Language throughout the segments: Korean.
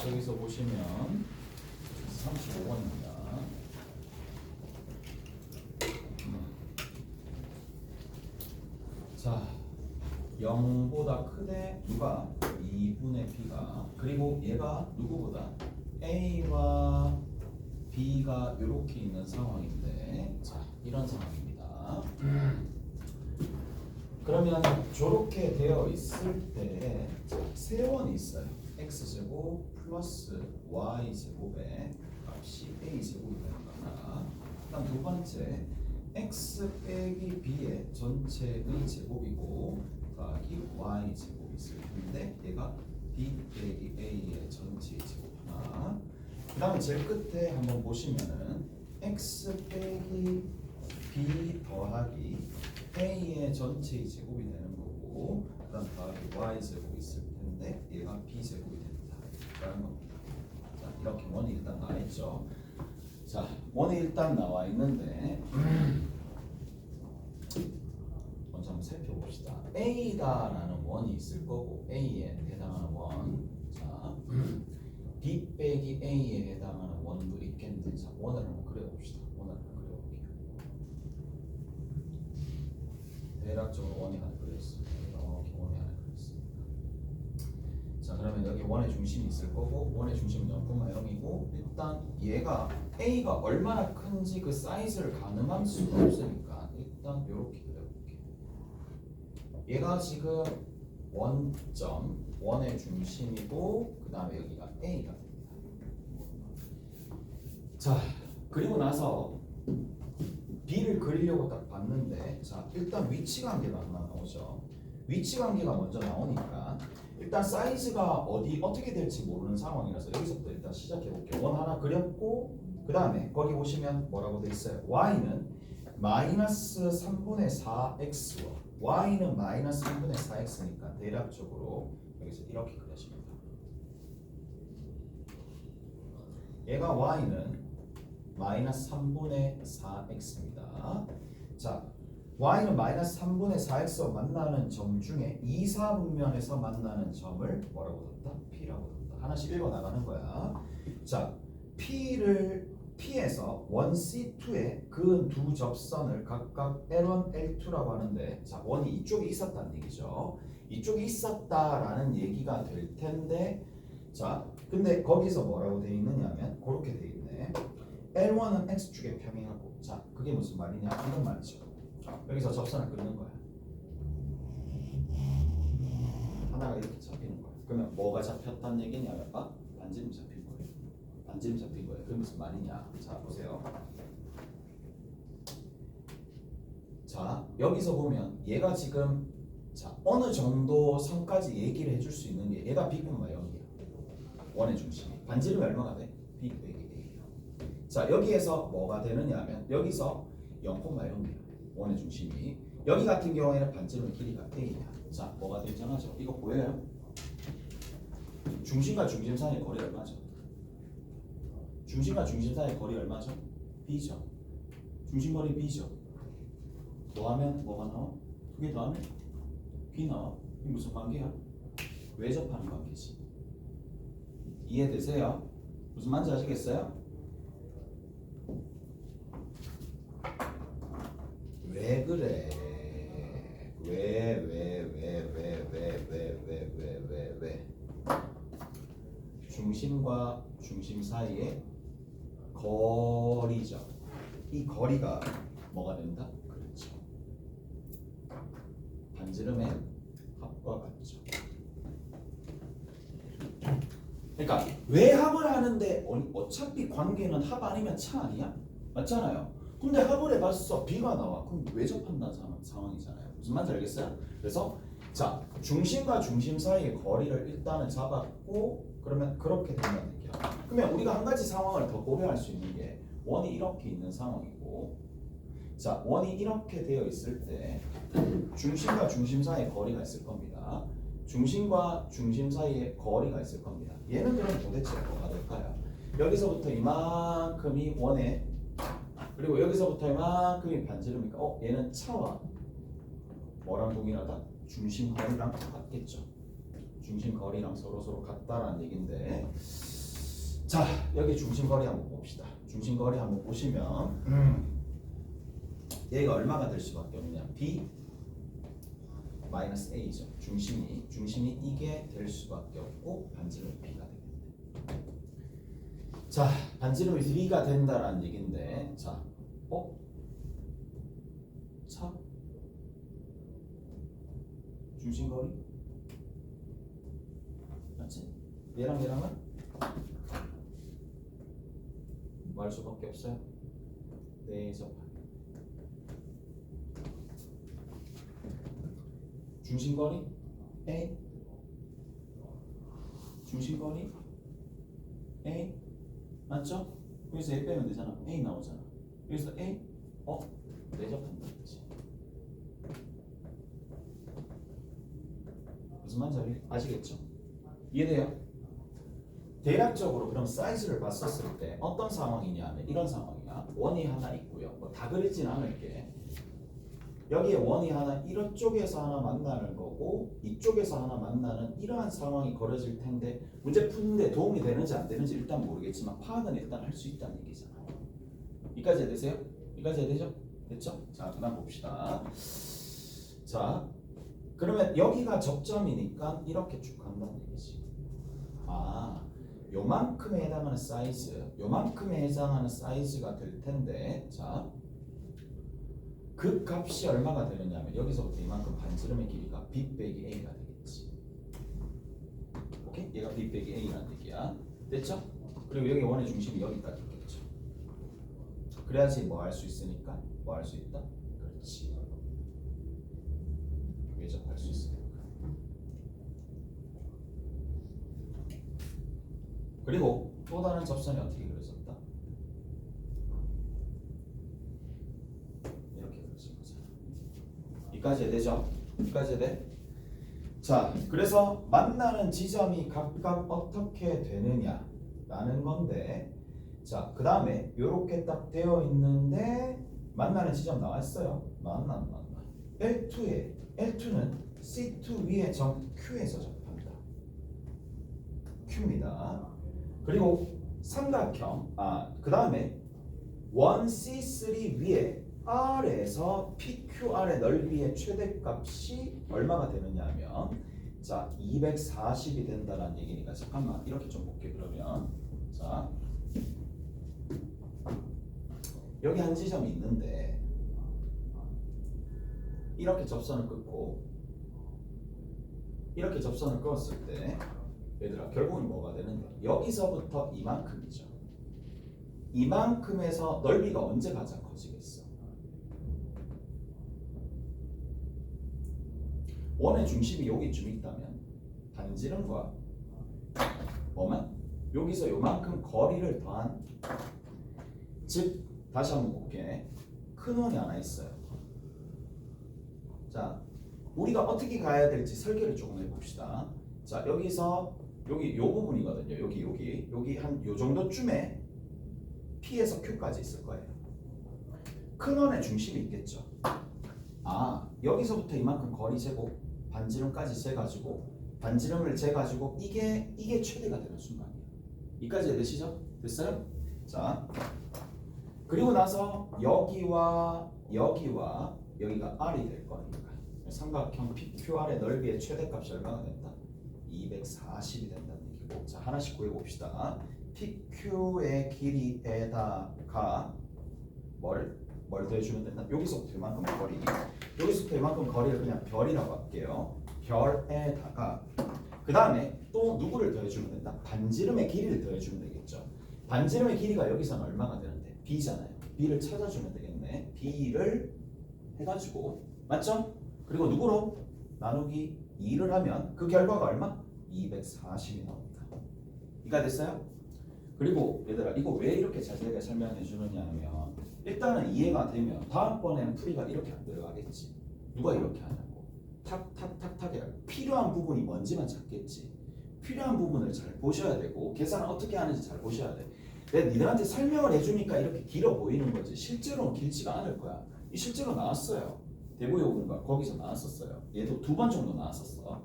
여기서 보시면 35번입니다. 자, 0보다 크대 누가? 2분의 b가. 그리고 얘가 누구보다? a와 b가 이렇게 있는 상황인데, 자, 이런 상황입니다. 그러면 저렇게 되어 있을 때 세원이 있어요. x제곱 플러스 y제곱의 값이 a제곱이 되는 거나, 그다음 두 번째 x 빼기 b의 전체의 제곱이고 더하기 y제곱이 있을 텐데 얘가 b 빼기 a의 전체의 제곱 하나. 그 다음에 제일 끝에 한번 보시면은 x 빼기 b 더하기 a의 전체의 제곱이 되는 거고, 그 다음 더하기 y제곱이 있을 텐데 얘가 b제곱이 된다 라는 겁니다. 자, 이렇게 원이 일단 나와 있죠. 자, 원이 일단 나와 있는데 먼저 한번 살펴봅시다. A다라는 원이 있을 거고, A에 해당하는 원. 자, B 빼기 A에 해당하는 원도 있겠는데, 자, 원을 한번 그려봅시다. 원을 한번 그려볼게요. 대략적으로 원이 하나 그렸습니다. 이렇게 원이 하나 그렸습니다. 자, 그러면 여기 원의 중심이 있을 거고, 원의 중심은 0,0이고, 일단 얘가 A가 얼마나 큰지 그 사이즈를 가늠할 수가 없으니까 일단 이렇게 그려볼게요. 얘가 지금 원점, 원의 중심이고, 그 다음에 여기가 A가 됩니다. 자, 그리고 나서 B를 그리려고 딱 봤는데, 자, 일단 위치관계가 하나 나오죠. 위치관계가 먼저 나오니까 일단 사이즈가 어떻게 될지 모르는 상황이라서 여기서부터 일단 시작해 볼게요. 원 하나 그렸고, 그 다음에 거기 보시면 뭐라고 돼 있어요? y는 마이너스 3분의 4x와 y는 마이너스 3분의 4x니까 대략적으로 여기서 이렇게 그려집니다. 얘가 y는 마이너스 3분의 4x입니다. 자, y는 마이너스 3분의 4x와 만나는 점 중에 2, 4분면에서 만나는 점을 뭐라고 뒀다? p라고 뒀다. 하나씩 읽어 나가는 거야. 자, P에서 1C2에 그은 두 접선을 각각 L1, L2라고 하는데, 자, 원이 이쪽에 있었다는 얘기죠. 이쪽에 있었다라는 얘기가 될 텐데, 자, 근데 거기서 뭐라고 돼 있느냐면 그렇게 돼 있네. L1은 X축에 평행하고, 자, 그게 무슨 말이냐? 이런 말이죠. 여기서 접선을 끊는 거야. 하나가 이렇게 잡히는 거야. 그러면 뭐가 잡혔다는 얘기냐면 반지름 잡힌 거예요. 반지름 잡힌 거예요. 그게 무슨 말이냐? 자, 보세요. 자, 여기서 보면 얘가 지금 자, 어느 정도 선까지 얘기를 해줄 수 있는 게 얘가 B, 0이야. 원의 중심이. 반지름이 얼마가 돼? B 빼기 A예요. 자, 여기에서 뭐가 되느냐 하면 여기서 0,0이야. 원의 중심이. 여기 같은 경우에는 반지름의 길이가 A야. 자, 뭐가 되잖아죠? 이거 보여요? 중심과 중심 사이의 거리 얼마죠? 중심과 중심 사이의 거리 얼마죠? B죠. 중심거리 B죠. 더하면 뭐가 나와? 두 개 더하면 B 나와. 이게 무슨 관계야? 왜 접하는 관계지? 이해되세요? 무슨 말인지 아시겠어요? 왜 그래? 왜? 중심과 중심 사이의 거리죠. 이 거리가 뭐가 된다? 그렇죠. 반지름의 합과 같죠. 그러니까 왜 합을 하는데 어차피 관계는 합 아니면 차 아니야? 맞잖아요. 근데 합을 해봤어. B가 나와. 그럼 왜 접한다는 상황이잖아요. 무슨 말인지 알겠어요? 그래서 자, 중심과 중심 사이의 거리를 일단은 잡았고, 그러면 그렇게 된다는 얘기야. 그러면 우리가 한 가지 상황을 더 고려할 수 있는 게 원이 이렇게 있는 상황이고, 자, 원이 이렇게 되어 있을 때 중심과 중심 사이의 거리가 있을 겁니다. 중심과 중심 사이의 거리가 있을 겁니다. 얘는 그럼 도대체 뭐가 될까요? 여기서부터 이만큼이 원의, 그리고 여기서부터 이만큼이 반지름이니까 얘는 차와 뭐랑 동일하다? 중심 거리랑 똑같겠죠. 중심거리랑 서로 같다라는 얘긴데, 자 여기 중심거리 한번 봅시다. 중심거리 한번 보시면 얘가 얼마가 될 수밖에 없냐? b 마이너스 a죠. 중심이 이게 될 수밖에 없고 반지름이 b가 되겠네. 자 반지름이 b가 된다라는 얘긴데, 자 중심거리 맞지? 얘랑은 뭐 할 수밖에 없어요. 대접하기. 중심거리 A, 중심거리 A 맞죠? 여기서 A 빼면 되잖아. A 나오잖아. 여기서 A 대접한다는 뜻이. 무슨 말인지 아시겠죠? 이해돼요? 대략적으로 그럼 사이즈를 봤었을 때 어떤 상황이냐 하면 이런 상황이야. 원이 하나 있고요. 뭐 다 그리진 않을게. 여기에 원이 하나 이쪽에서 하나 만나는 거고 이쪽에서 하나 만나는 이러한 상황이 벌어질 텐데, 문제 푸는데 도움이 되는지 안 되는지 일단 모르겠지만 파악은 일단 할 수 있다는 얘기잖아요. 이까지 되세요? 이까지 되죠? 됐죠? 자 그다음 봅시다. 자 그러면 여기가 접점이니까 이렇게 쭉 간다는 얘기지. 요만큼에 해당하는 사이즈, 요만큼에 해당하는 사이즈가 될 텐데, 자, 그 값이 얼마가 되느냐면 여기서부터 이만큼 반지름의 길이가 b 빼기 a가 되겠지. 오케이? 얘가 b 빼기 a라는 얘기야. 됐죠? 그리고 여기 원의 중심이 여기까지 있겠죠. 그래야지 뭐 할 수 있으니까, 뭐 할 수 있다? 그렇지. 외접할 수 있으니까. 그리고 또 다른 접선이 어떻게 그려졌다? 이렇게 그려진 거잖아. 이까지 되죠? 이까지 돼? 자, 그래서 만나는 지점이 각각 어떻게 되느냐라는 건데, 자, 그 다음에 이렇게 딱 되어 있는데 만나는 지점 나와 있어요. 만나. L2는 C2 위에 점 Q에서 접한다. Q입니다. 그리고 삼각형, 그 다음에 1C3 위에 R에서 PQR의 넓이의 최대값이 얼마가 되느냐 하면, 자 240이 된다는 얘기니까 잠깐만 이렇게 좀 볼게. 그러면 자 여기 한 지점이 있는데 이렇게 접선을 끊고 이렇게 접선을 끊었을 때 얘들아 결국은 뭐가 되는데, 여기서부터 이만큼이죠. 이만큼에서 넓이가 언제 가장 커지겠어? 원의 중심이 여기쯤 있다면 반지름과 뭐만? 여기서 요만큼 거리를 더한, 즉 다시 한번 볼게. 큰 원이 하나 있어요. 자 우리가 어떻게 가야 될지 설계를 조금 해봅시다. 자 여기서 여기 요 부분이거든요. 여기 한 요 정도쯤에 P에서 Q까지 있을 거예요. 큰 원의 중심이 있겠죠. 여기서부터 이만큼 거리 재고 반지름까지 재가지고 반지름을 재가지고 이게 최대가 되는 순간이에요. 이까지 되시죠? 됐어요? 자 그리고 나서 여기와 여기가 R이 될 거니까 삼각형 PQR의 넓이의 최대값이 얼마가 된다? 240이 된다는 얘기고, 자 하나씩 구해봅시다. PQ의 길이에다가 뭘 더해주면 된다? 여기서부터 이만큼 거리, 여기서부터 이만큼 거리를 그냥 별이라고 할게요. 별에다가 그 다음에 또 누구를 더해주면 된다? 반지름의 길이를 더해주면 되겠죠. 반지름의 길이가 여기서는 얼마가 되는데? B잖아요. B를 찾아주면 되겠네. B를 해가지고, 맞죠? 그리고 누구로? 나누기 2를 하면 그 결과가 얼마? 240이 나옵니다. 이해가 됐어요? 그리고 얘들아 이거 왜 이렇게 자세하게 설명해 주느냐 하면, 일단은 이해가 되면 다음번에는 풀이가 이렇게 안 들어가겠지. 누가 이렇게 하냐고. 탁탁탁탁 해라. 필요한 부분이 뭔지만 찾겠지. 필요한 부분을 잘 보셔야 되고 계산을 어떻게 하는지 잘 보셔야 돼. 내가 니들한테 설명을 해주니까 이렇게 길어 보이는 거지 실제로는 길지가 않을 거야. 이 실제로 나왔어요. 대구요금과 거기서 나왔었어요. 얘도 2번 정도 나왔었어.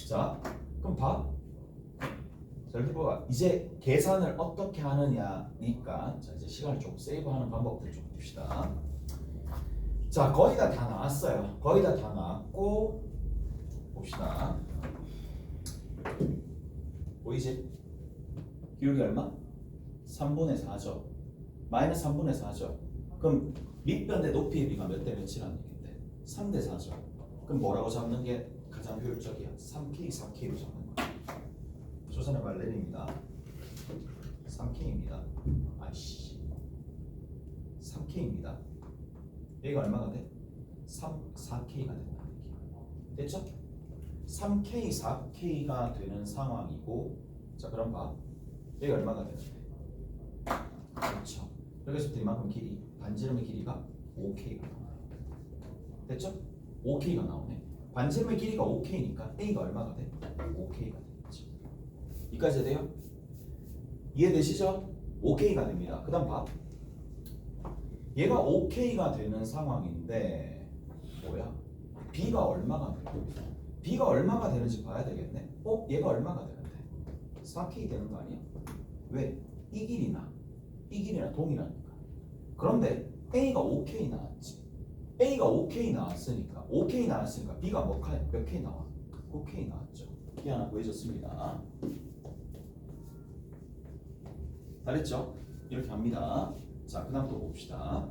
자 그럼 봐. 자, 이렇게 봐봐. 이제 계산을 어떻게 하느냐니까 자 이제 시간을 좀 세이브하는 방법들 좀 봅시다. 자 거의 다 나왔어요. 거의 다 나왔고 봅시다. 보이지? 기울기 얼마? 3분의 4죠. 마이너스 3분의 4죠. 그럼 밑변의 높이의 비가 몇 대 몇이라는 얘기인데 3대 4죠. 그럼 뭐라고 잡는 게 가장 효율적이야? 3K, 4K로 잡는 거야. 조선의 말레니입니다. 3K입니다. 아이씨 3K입니다. 여기가 얼마가 돼? 4K가 된다는 얘기. 됐죠? 3K, 4K가 되는 상황이고 자 그럼 봐. 여기가 얼마가 되는데? 그렇죠. 여기서부터 이만큼 길이 반지름의 길이가 5K가 나오네. 됐죠? 5K가 나오네. 반지름의 길이가 5K니까 A가 얼마가 돼? 5K가 되겠지. 여기까지 돼요? 이해되시죠? 5K가 됩니다. 그 다음 봐. 얘가 5K가 되는 상황인데 뭐야? B가 얼마가 돼요? B가 얼마가 되는지 봐야 되겠네. 얘가 얼마가 되는데? 4K 되는 거 아니야? 왜? 이 길이나 동일하니까. 그런데 A가 5K 나왔지. A가 5K 나왔으니까 B가 몇 K 나와? 9K 나왔죠. K 하나 구해줬습니다. 잘했죠? 이렇게 합니다. 자, 그 다음 또 봅시다.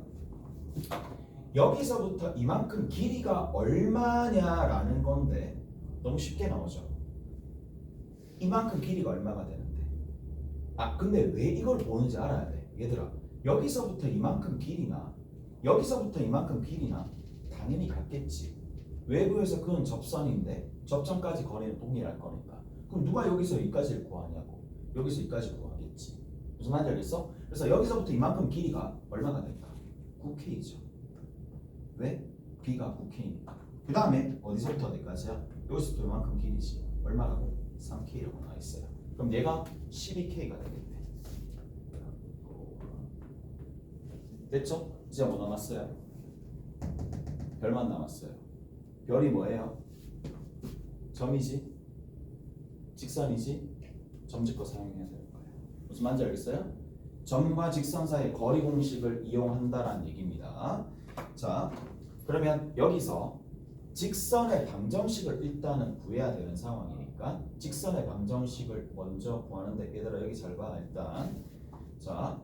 여기서부터 이만큼 길이가 얼마냐라는 건데 너무 쉽게 나오죠. 이만큼 길이가 얼마가 되는데 근데 왜 이걸 보는지 알아야 돼. 얘들아 여기서부터 이만큼 길이나 여기서부터 이만큼 길이나 당연히 같겠지. 외부에서 그은 접선인데 접선까지 거리는 동일할 거니까 그럼 누가 여기서 여기까지를 구하냐고. 여기서 여기까지 구하겠지. 무슨 말인지 알겠어? 그래서 여기서부터 이만큼 길이가 얼마가 될까? 9K죠. 왜? B가 9K니까. 그 다음에 어디서부터 어디까지야? 여기서부터 이만큼 길이지. 얼마라고? 3K라고 나와 있어요. 그럼 얘가 12K가 되겠네. 됐죠? 이제 뭐 남았어요? 별만 남았어요. 별이 뭐예요? 점이지? 직선이지? 점짓고 사용해야 되는 거예요. 무슨 말인지 알겠어요? 점과 직선 사이의 거리 공식을 이용한다라는 얘기입니다. 자, 그러면 여기서 직선의 방정식을 일단은 구해야 되는 상황이니까 직선의 방정식을 먼저 구하는데 얘들아 여기 잘 봐. 일단 자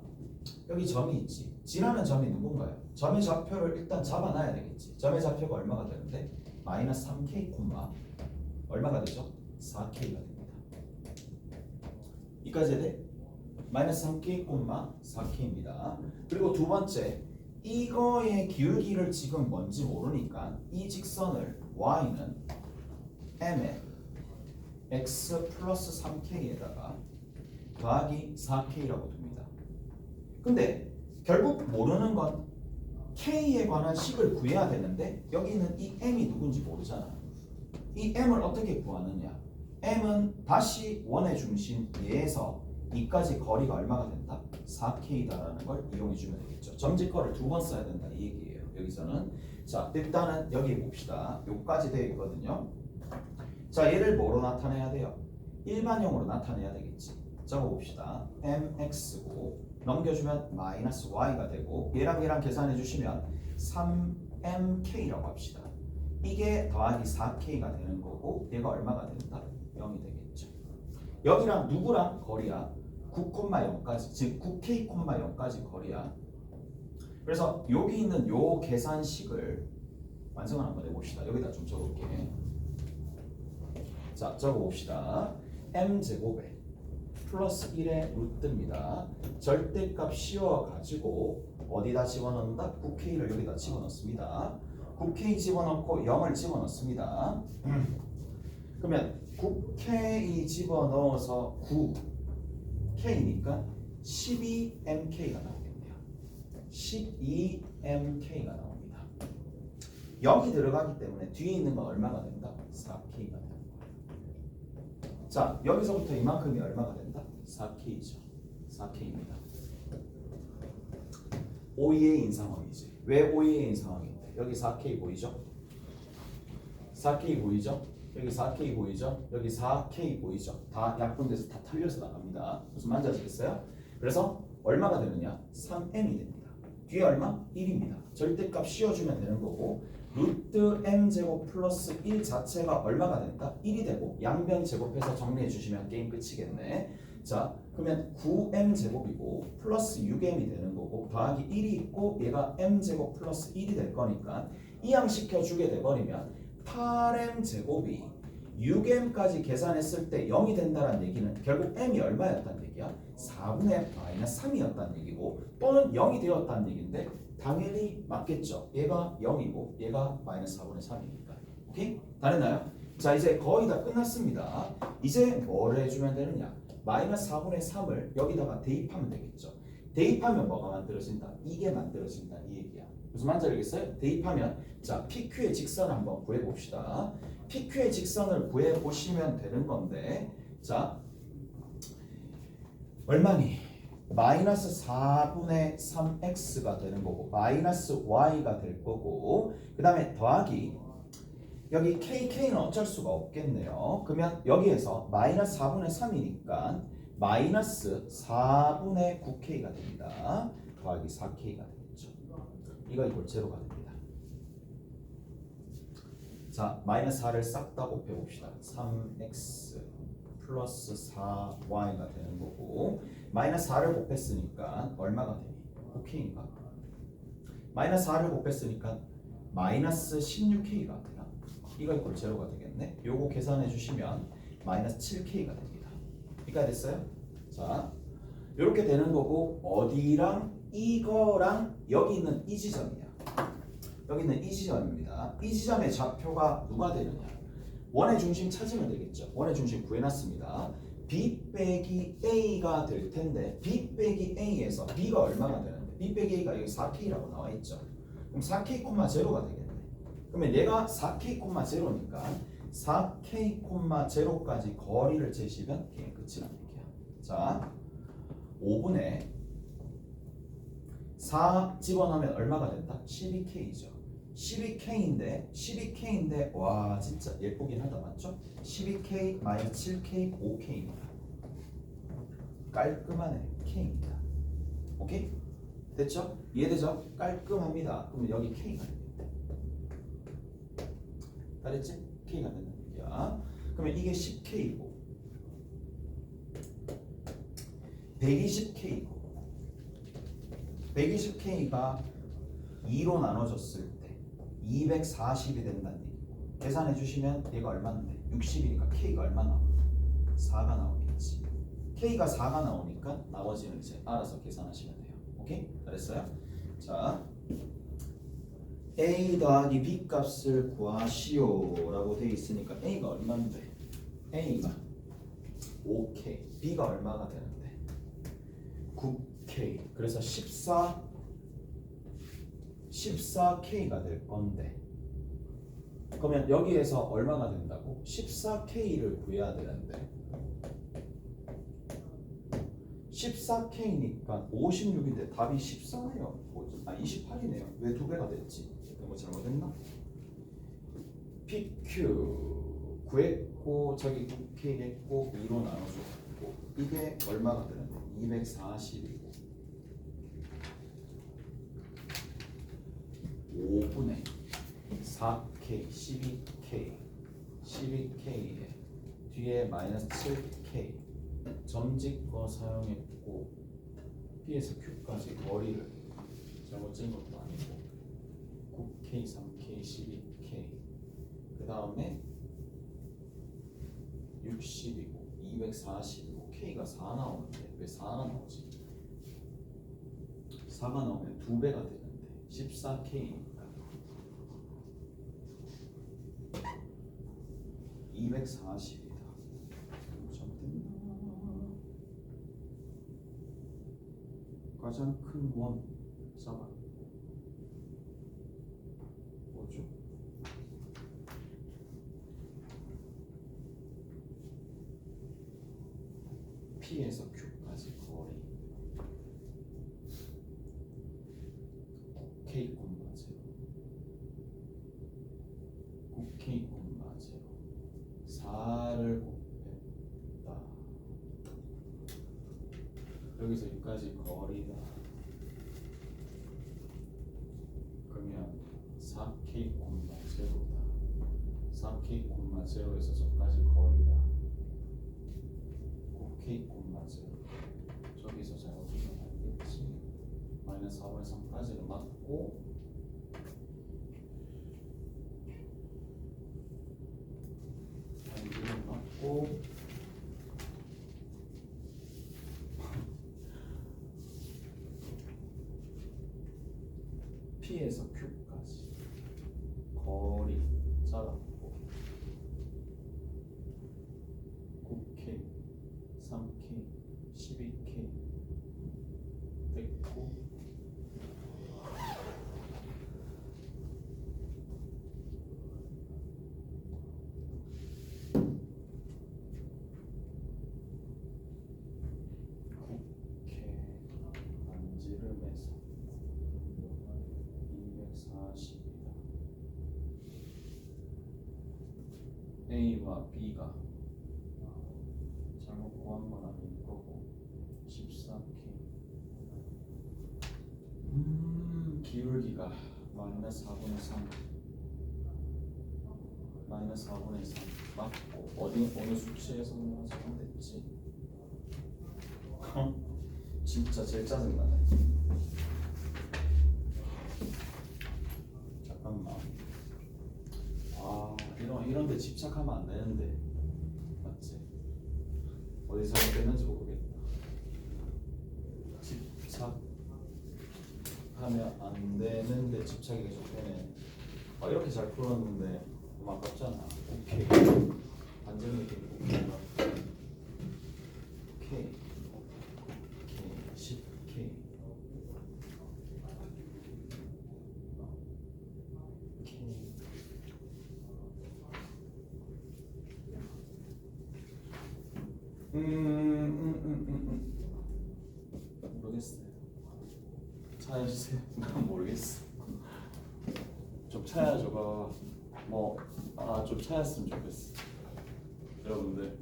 여기 점이 있지. G라는 점이 누군가요? 점의 좌표를 일단 잡아놔야 되겠지. 점의 좌표가 얼마가 되는데 마이너스 3K 콤마 얼마가 되죠? 4K가 됩니다. 이까지 돼? 마이너스 3K 콤마 4K입니다. 그리고 두 번째 이거의 기울기를 지금 뭔지 모르니까 이 직선을 y는 m에 x 플러스 3k에다가 더하기 4k라고 둡니다. 근데 결국 모르는 건 k에 관한 식을 구해야 되는데 여기는 이 m이 누군지 모르잖아. 이 m을 어떻게 구하느냐? m은 다시 원의 중심 얘에서 2까지 거리가 얼마가 된다? 4K다라는 걸 이용해 주면 되겠죠. 점짓거를 두 번 써야 된다 이 얘기예요. 여기서는 자 일단은 여기 봅시다. 요까지 되어 있거든요. 자 얘를 뭐로 나타내야 돼요? 일반형으로 나타내야 되겠지. 적어 봅시다. mx고 넘겨주면 마이너스 y가 되고 얘랑 계산해 주시면 3mk라고 합시다. 이게 더하기 4k가 되는 거고 얘가 얼마가 된다? 0이 되겠죠. 여기랑 누구랑 거리야? 9,0까지 즉 9K,0까지 거리야. 그래서 여기 있는 요 계산식을 완성을 한번 해봅시다. 여기다 좀 적어볼게. 자 적어봅시다. m제곱에 플러스 1의 루트입니다. 절대값 씌워가지고 어디다 집어넣는다? 9K를 여기다 집어넣습니다. 9K 집어넣고 0을 집어넣습니다. 그러면 9K 집어넣어서 9K니까 12MK가 나오겠네요. 12MK가 나옵니다. 0이 들어가기 때문에 뒤에 있는 건 얼마가 된다? 4K가 되는 거예요. 자, 여기서부터 이만큼이 얼마가 된다? 4K죠. 4K입니다. OEA인 상황이지. 왜 OEA인 상황인데? 여기 4K 보이죠? 4K 보이죠? 여기 4K 보이죠? 여기 4K 보이죠? 다 약분돼서 다 털려서 나갑니다. 무슨 말인지 아시겠어요? 그래서 얼마가 되느냐? 3m이 됩니다. 뒤에 얼마? 1입니다. 절대값 씌워주면 되는 거고 루트 m제곱 플러스 1 자체가 얼마가 된다? 1이 되고 양변 제곱해서 정리해 주시면 게임 끝이겠네. 자, 그러면 9m제곱이고 플러스 6m이 되는 거고 더하기 1이 있고 얘가 m제곱 플러스 1이 될 거니까 이항시켜주게 돼버리면 8m제곱이 6m까지 계산했을 때 0이 된다는 얘기는 결국 m이 얼마였다는 얘기야? 4분의 마이너스 3이었다는 얘기고 또는 0이 되었다는 얘기인데 당연히 맞겠죠. 얘가 0이고 얘가 마이너스 4분의 3이니까. 오케이? 다 됐나요? 자, 이제 거의 다 끝났습니다. 이제 뭐를 해주면 되느냐? 마이너스 4분의 3을 여기다가 대입하면 되겠죠. 대입하면 뭐가 만들어진다? 이게 만들어진다 이 얘기야. 무슨 말인지 알겠어요? 대입하면 자 PQ의 직선을 한번 구해봅시다. PQ의 직선을 구해보시면 되는 건데 자 얼마니? 마이너스 4분의 3x가 되는 거고 마이너스 y가 될 거고 그 다음에 더하기 여기 KK는 어쩔 수가 없겠네요. 그러면 여기에서 마이너스 4분의 3이니까 마이너스 4분의 9K가 됩니다. 더하기 4K가 되겠죠. 이거 이걸 제로가 됩니다. 자, 마이너스 4를 싹 다 곱해봅시다. 3x 플러스 4y가 되는 거고 마이너스 4를 곱했으니까 얼마가 되니? 9K인가? 마이너스 4를 곱했으니까 마이너스 16K가 되나? 이거 이걸 제로가 되겠네. 요거 계산해 주시면 마이너스 7K가 됩니다. 이가 됐어요? 자, 요렇게 되는 거고 어디랑 이거랑 여기 있는 이 지점이야. 여기 있는 이 지점입니다. 이 지점의 좌표가 누가 되느냐? 원의 중심 찾으면 되겠죠. 원의 중심 구해놨습니다. B 빼기 A가 될 텐데 B 빼기 A에서 B가 얼마가 되는데 B 빼기 A가 여기 4K라고 나와 있죠. 그럼 4K, 0가 되겠네. 그러면 얘가 4K, 0니까 4K, 0까지 거리를 재시면 게임 끝이라는 얘기야. 자, 5분의 4 집어넣으면 얼마가 된다? 12K죠. 12K인데 와 진짜 예쁘긴 하다 맞죠? 12K 마이너스 7K 5K입니다. 깔끔하네. K입니다. 오케이? 됐죠? 이해되죠? 깔끔합니다. 그러면 여기 K가 됩니다. 다 됐지? K가 된다는 얘기야. 그러면 이게 10K고 120K고 120K가 2로 나눠졌을 때 240이 된다는 얘기고 계산해 주시면 얘가 얼마인데 60이니까 K가 얼마 나와? 4가 나오겠지. K가 4가 나오니까 나머지는 이제 알아서 계산하시면 돼요. 오케이? 잘했어요? 자, A 더하기 B 값을 구하시오 라고 되어 있으니까 A가 얼마인데? A가 5K, B가 얼마가 되는데? 9K. 그래서 14K가 될 건데 그러면 여기에서 얼마가 된다고? 14K를 구해야 되는데 14K니까 56인데 답이 14네요. 28이네요. 왜 2배가 됐지? 뭐 잘못했나? PQ 구했고 저기 9K 했고 2로 나눠줬고 이게 얼마가 되는데 240이고 5분의 4K 12K에 뒤에 마이너스 7K 점집거 사용했고 P에서 Q까지 거리를 잘못 찐 것도 아니고 9K, 3K, 12K 그 다음에 60이고 240이고 K가 4 나오는데 왜 4가 나오지? 4가 나오면 2배가 되는데 14K니까 240이다. 가장 큰 원 써봐. 뭐죠? P에서 Q까지 거리 K 콤마 0 9K 콤마 0 여기서 여기까지 거리다. 그러면 4k, 0다. 4k, 0에서 저까지 거리다. 9k, 0. 저기서 잘 어디가 알겠지? 마이너스 4분의 3까지를 맞고 반지를 맞고 P에서 Q까지 거리 잡았고 9K, 3K, 12K 됐고 반지름에서 240이다. A와 B가 잘못 구한 건 아닐 거고 14K. 기울기가 마이너스 4분의 3 마이너스 4분의 3 맞고 어느 수치에서 잘못됐지? 진짜 제일 짜증나네. 잠깐만. 이런데 집착하면 안 되는데 맞지? 어디 잘못됐는지 모르겠다. 집착하면 안 되는데 집착이 계속 되네. 이렇게 잘 풀었는데 너무 아깝잖아. 오케이. 반전 느낌. 오케이. 10K. 모르겠어요. 찾아주세요. 난 모르겠어. 좀 찾아줘봐. 좀 찾았으면 좋겠어. 여러분들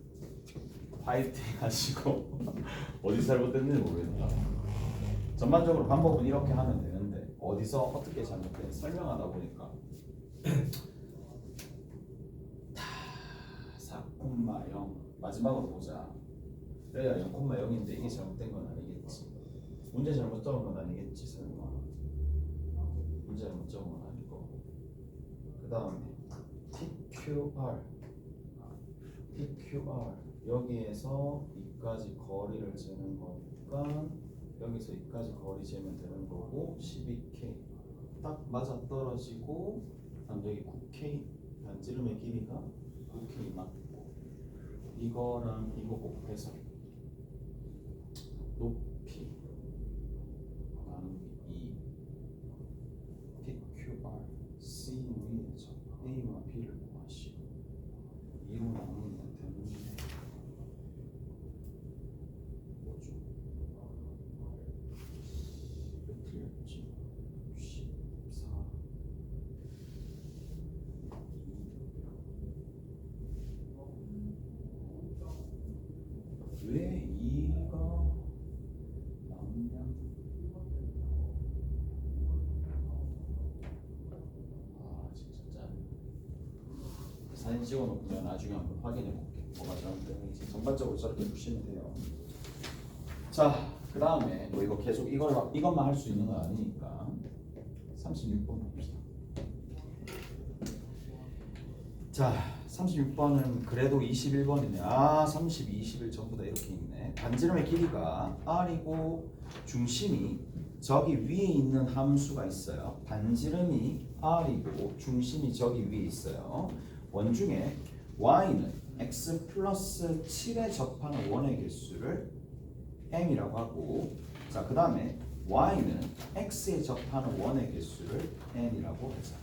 파이팅 하시고 어디 잘못됐는지 모르겠다. 전반적으로 방법은 이렇게 하면 되는데 어디서 어떻게 잘못됐는지 설명하다 보니까 4,0 마지막으로 보자. 그래야 0,0인데 이게 잘못된 건 아니겠지. 문제 잘못 적은 건 아니겠지 설마. 문제 잘못 적은 건 아니고. 그 다음에 PQR 여기에서 이까지 거리를 재는 거니까 여기서 이까지 거리 재면 되는 거고 12K 딱 맞아 떨어지고 그다음 여기 9K 반지름의 길이가 9K 맞고 이거랑 이거 곱해서 높이 나누기 2 PQR C 위에서 A와 B를 구하시고 2로 나누면 되는데 뭐죠? 몇 틀렸지? 14 왜 2가 나오냐? 진짜 짠. 사진 찍어놓으면 나중에 한번 확인해 볼게. 뭐가 잘못되는지. 전반적으로 저렇게 보시면 돼요. 자, 그 다음에 뭐 이거 계속 이것만 할 수 있는 건 아니니까 36번 봅시다. 자, 36번은 그래도 21번이네. 30, 21 전부 다 이렇게 있네. 반지름의 길이가 R이고 중심이 저기 위에 있는 함수가 있어요. 반지름이 R이고 중심이 저기 위에 있어요. 원중에 Y는 X 플러스 7에 접하는 원의 개수를 M이라고 하고, 자, 그 다음에 Y는 X에 접하는 원의 개수를 N이라고 하자.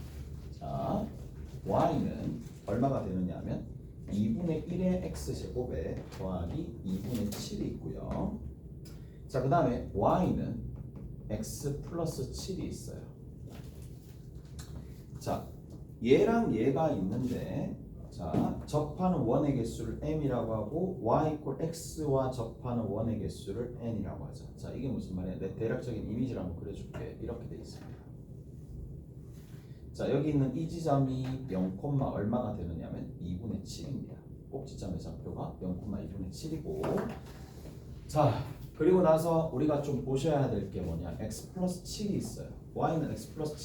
자, Y는 얼마가 되느냐 하면 2분의 1의 X제곱에 더하기 2분의 7이 있고요. 자, 그 다음에 Y는 X 플러스 7이 있어요. 자, 얘랑 얘가 있는데 자, 접하는 원의 개수를 m이라고 하고 y 이퀄 x와 접하는 원의 개수를 n이라고 하자. 자, 이게 무슨 말이야? 내 대략적인 이미지를 한번 그려줄게. 이렇게 돼 있습니다. 자, 여기 있는 이 지점이 0, 얼마가 되느냐면 2분의 7입니다. 꼭지점의 좌표가 0,2분의 7이고, 자, 그리고 나서 우리가 좀 보셔야 될 게 뭐냐? x 플러스 7이 있어요. y는 x 플러스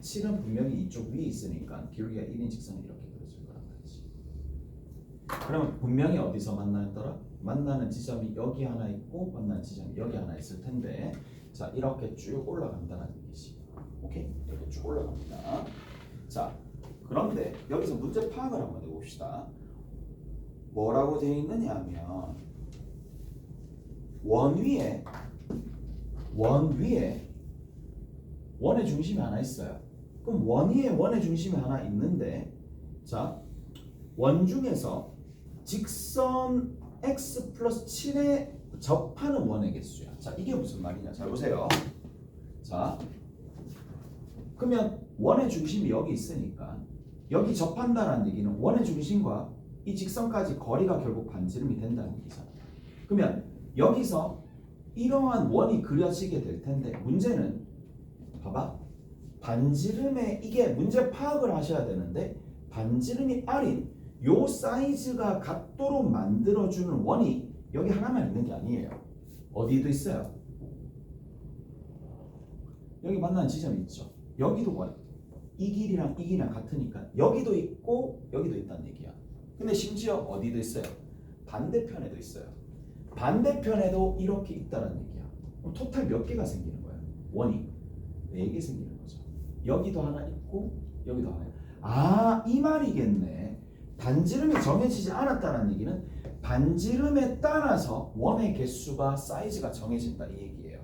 7은 분명히 이쪽 위에 있으니까 기울기가 1인 직선을 이렇게 그려줄 거란 말이지. 그러면 분명히 어디서 만나더라? 만나는 지점이 여기 하나 있고 만나는 지점이 여기 하나 있을 텐데, 자, 이렇게 쭉 올라간다는 얘기지. 오케이? 이렇게 쭉 올라갑니다. 자, 그런데 여기서 문제 파악을 한번 해봅시다. 뭐라고 되어 있느냐 하면 원 위에 원의 중심이 하나 있어요. 그럼 원 위에 원의 중심이 하나 있는데, 자, 원 중에서 직선 x 플러스 7에 접하는 원의 개수야. 자, 이게 무슨 말이냐? 잘 보세요. 자, 그러면 원의 중심이 여기 있으니까 여기 접한다는 얘기는 원의 중심과 이 직선까지 거리가 결국 반지름이 된다는 얘기잖아. 그러면 여기서 이러한 원이 그려지게 될 텐데, 문제는 봐봐, 반지름에 이게 문제 파악을 하셔야 되는데, 반지름이 R인 요 사이즈가 같도록 만들어주는 원이 여기 하나만 있는 게 아니에요. 어디에도 있어요. 여기 만나는 지점이 있죠. 여기도 원, 이 길이랑 이 길이랑 같으니까 여기도 있고 여기도 있다는 얘기야. 근데 심지어 어디도 있어요. 반대편에도 있어요. 반대편에도 이렇게 있다는 얘기야. 그럼 토탈 몇 개가 생기는 거야? 원이 4개 생기는 거죠. 여기도 하나 있고 여기도 하나. 아, 이 말이겠네. 반지름이 정해지지 않았다는 얘기는 반지름에 따라서 원의 개수가 사이즈가 정해진다 이 얘기예요.